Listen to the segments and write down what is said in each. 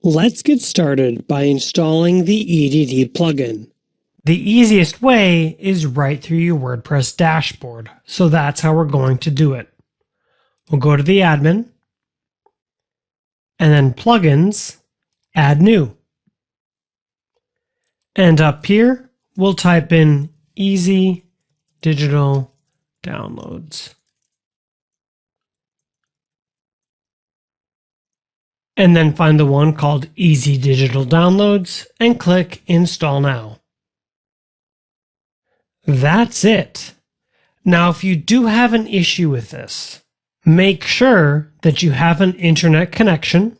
Let's get started by installing the EDD plugin. The easiest way is right through your WordPress dashboard, so that's how we're going to do it. We'll go to the admin, and then Plugins, Add New. And up here, we'll type in Easy Digital Downloads. And then find the one called Easy Digital Downloads and click Install Now. That's it. Now, if you do have an issue with this, make sure that you have an internet connection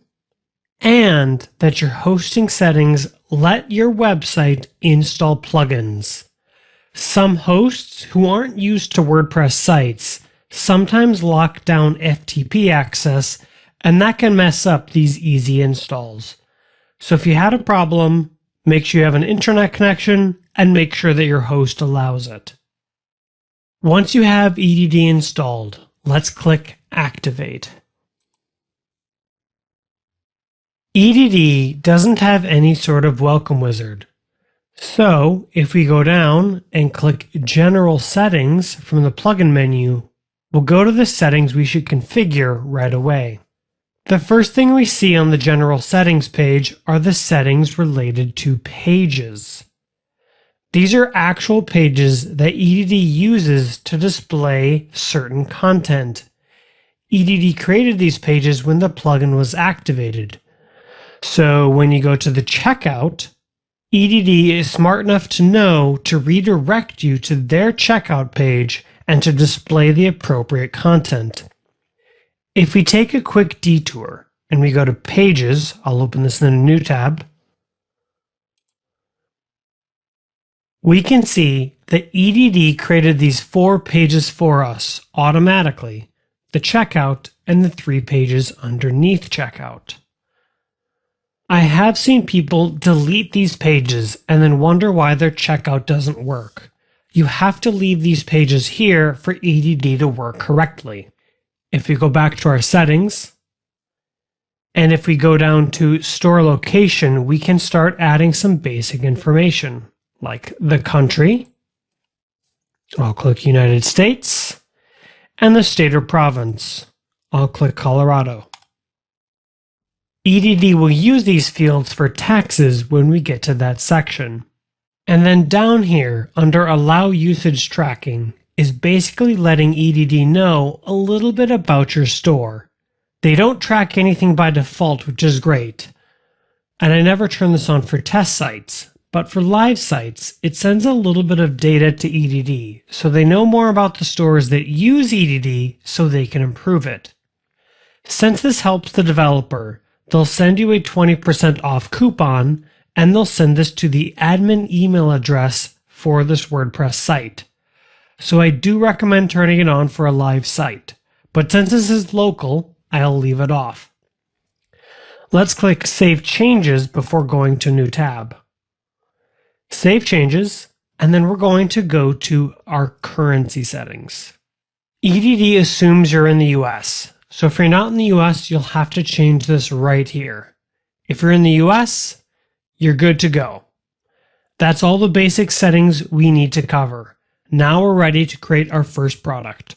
and that your hosting settings let your website install plugins. Some hosts who aren't used to WordPress sites sometimes lock down FTP access, and that can mess up these easy installs. So if you had a problem, make sure you have an internet connection and make sure that your host allows it. Once you have EDD installed, let's click Activate. EDD doesn't have any sort of welcome wizard. So if we go down and click General Settings from the plugin menu, we'll go to the settings we should configure right away. The first thing we see on the General Settings page are the settings related to pages. These are actual pages that EDD uses to display certain content. EDD created these pages when the plugin was activated. So when you go to the checkout, EDD is smart enough to know to redirect you to their checkout page and to display the appropriate content. If we take a quick detour and we go to Pages, I'll open this in a new tab, we can see that EDD created these 4 pages for us automatically, the checkout and the 3 pages underneath checkout. I have seen people delete these pages and then wonder why their checkout doesn't work. You have to leave these pages here for EDD to work correctly. If we go back to our settings, and if we go down to store location, we can start adding some basic information, like the country. I'll click United States, and the state or province. I'll click Colorado. EDD will use these fields for taxes when we get to that section. And then down here, under Allow Usage Tracking, is basically letting EDD know a little bit about your store. They don't track anything by default, which is great. And I never turn this on for test sites, but for live sites, it sends a little bit of data to EDD, so they know more about the stores that use EDD so they can improve it. Since this helps the developer, they'll send you a 20% off coupon, and they'll send this to the admin email address for this WordPress site. So I do recommend turning it on for a live site, but since this is local, I'll leave it off. Let's click Save Changes before going to New tab. Save Changes, and then we're going to go to our currency settings. EDD assumes you're in the US, so if you're not in the US, you'll have to change this right here. If you're in the US, you're good to go. That's all the basic settings we need to cover. Now we're ready to create our first product.